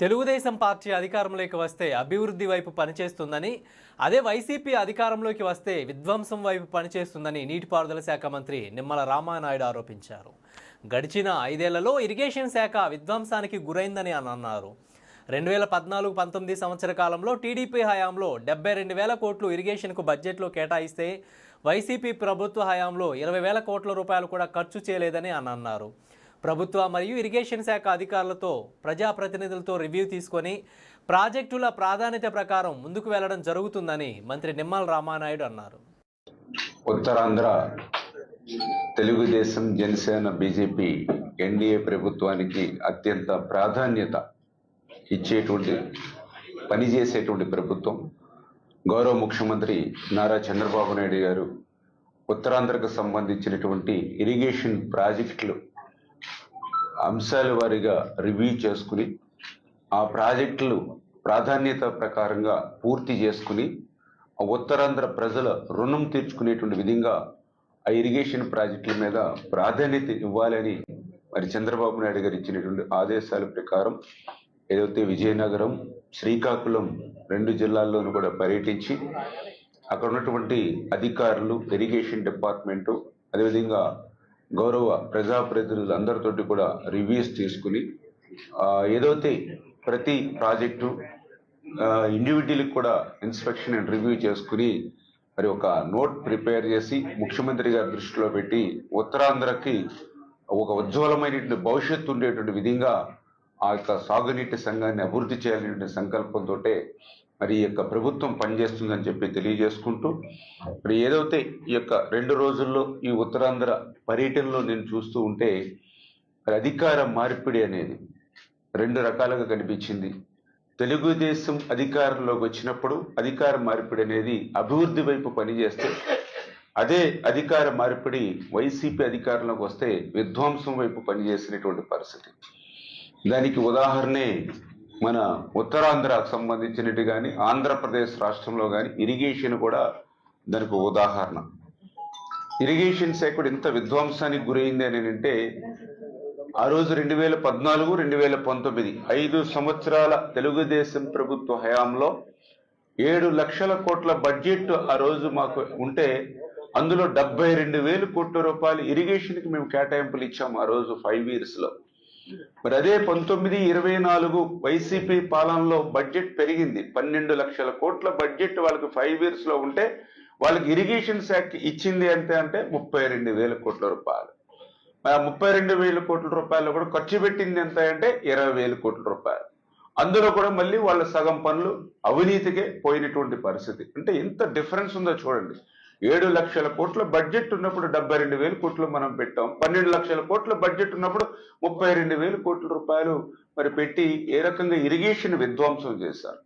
Telugu Desam party అధికారంలోకి వస్తే అభివృద్ధి వైపు పనిచేస్తుందని, అదే వైసీపీ అధికారంలోకి వస్తే విధ్వంసం వైపు పనిచేస్తుందని నీటిపారుదల శాఖ మంత్రి నిమ్మల రామానాయుడు ఆరోపించారు. గడిచిన 5 ఏళ్లలో ఇరిగేషన్ శాఖ విధ్వంసానికి గురైందని అన్నారు. 2014-19 సంవత్సర కాలంలో టీడీపీ హయాంలో 72,000 కోట్లు ఇరిగేషన్కు బడ్జెట్లో కేటాయిస్తే వైసీపీ ప్రభుత్వ హయాంలో 20,000 కోట్ల రూపాయలు కూడా ఖర్చు చేయలేదని అన్నారు. ప్రభుత్వ మరియు ఇరిగేషన్ శాఖ అధికారులతో ప్రజాప్రతినిధులతో రివ్యూ తీసుకొని ప్రాజెక్టుల ప్రాధాన్యత ప్రకారం ముందుకు వెళ్లడం జరుగుతుందని మంత్రి నిమ్మల రామానాయుడు అన్నారు. ఉత్తరాంధ్ర తెలుగుదేశం, జనసేన, బీజేపీ ఎన్డీఏ ప్రభుత్వానికి అత్యంత ప్రాధాన్యత ఇచ్చేటువంటి పనిచేసేటువంటి ప్రభుత్వం. గౌరవ ముఖ్యమంత్రి నారా చంద్రబాబు నాయుడు గారు ఉత్తరాంధ్రకు సంబంధించినటువంటి ఇరిగేషన్ ప్రాజెక్టులు అంశాల వారీగా రివ్యూ చేసుకుని ఆ ప్రాజెక్టులు ప్రాధాన్యత ప్రకారంగా పూర్తి చేసుకుని ఉత్తరాంధ్ర ప్రజల రుణం తీర్చుకునేటువంటి విధంగా ఆ ఇరిగేషన్ ప్రాజెక్టుల మీద ప్రాధాన్యత ఇవ్వాలని మరి చంద్రబాబు నాయుడు గారు ఇచ్చినటువంటి ఆదేశాల ప్రకారం ఏదైతే విజయనగరం, శ్రీకాకుళం 2 జిల్లాల్లోనూ కూడా పర్యటించి అక్కడ ఉన్నటువంటి అధికారులు, ఇరిగేషన్ డిపార్ట్మెంటు, అదేవిధంగా గౌరవ ప్రజాప్రతినిధులు అందరితోటి కూడా రివ్యూస్ తీసుకుని ఏదైతే ప్రతి ప్రాజెక్టు ఇండివిజువల్కి కూడా ఇన్స్పెక్షన్ అండ్ రివ్యూ చేసుకుని మరి ఒక నోట్ ప్రిపేర్ చేసి ముఖ్యమంత్రి గారి దృష్టిలో పెట్టి ఉత్తరాంధ్రకి ఒక ఉజ్వలమైనటువంటి భవిష్యత్తు ఉండేటువంటి విధంగా ఆ యొక్క సాగునీటి సంఘాన్ని అభివృద్ధి చేయాలనే సంకల్పంతో మరి ఈ యొక్క ప్రభుత్వం పనిచేస్తుందని చెప్పి తెలియజేసుకుంటూ, మరి ఏదైతే ఈ యొక్క 2 రోజుల్లో ఈ ఉత్తరాంధ్ర పర్యటనలో నేను చూస్తూ ఉంటే మరి అధికార మార్పిడి అనేది 2 రకాలుగా కనిపించింది. తెలుగుదేశం అధికారంలోకి వచ్చినప్పుడు అధికార మార్పిడి అనేది అభివృద్ధి వైపు పనిచేస్తే, అదే అధికార మార్పిడి వైసీపీ అధికారంలోకి వస్తే విధ్వంసం వైపు పనిచేసినటువంటి పరిస్థితి. దానికి ఉదాహరణే మన ఉత్తరాంధ్రకు సంబంధించినట్టు కానీ ఆంధ్రప్రదేశ్ రాష్ట్రంలో కానీ ఇరిగేషన్ కూడా దానికి ఉదాహరణ. ఇరిగేషన్ శాఖ ఇంత విధ్వంసానికి గురైంది అని అంటే ఆ రోజు 2014, 2019 5 సంవత్సరాల తెలుగుదేశం ప్రభుత్వ హయాంలో 7 లక్షల కోట్ల బడ్జెట్ ఆ రోజు మాకు ఉంటే అందులో 72,000 కోట్ల రూపాయలు ఇరిగేషన్కి మేము కేటాయింపులు ఇచ్చాము ఆ రోజు 5 yearsలో. మరి అదే 19-24 వైసీపీ పాలనలో బడ్జెట్ పెరిగింది. 12 లక్షల కోట్ల బడ్జెట్ వాళ్ళకి 5 yearsలో ఉంటే వాళ్ళకి ఇరిగేషన్ శాఖ ఇచ్చింది అంటే 32,000 కోట్ల రూపాయలు. ఆ 32,000 కోట్ల రూపాయలు కూడా ఖర్చు పెట్టింది ఎంత అంటే 20,000 కోట్ల రూపాయలు. అందులో కూడా మళ్ళీ వాళ్ళ సగం పనులు అవినీతికే పోయినటువంటి పరిస్థితి. అంటే ఎంత డిఫరెన్స్ ఉందో చూడండి. 7 లక్షల కోట్ల బడ్జెట్ ఉన్నప్పుడు 72,000 కోట్లు మనం పెట్టాం. 12 లక్షల కోట్ల బడ్జెట్ ఉన్నప్పుడు 32,000 కోట్ల రూపాయలు మరి పెట్టి ఏ రకంగా ఇరిగేషన్ విధ్వంసం చేశారు.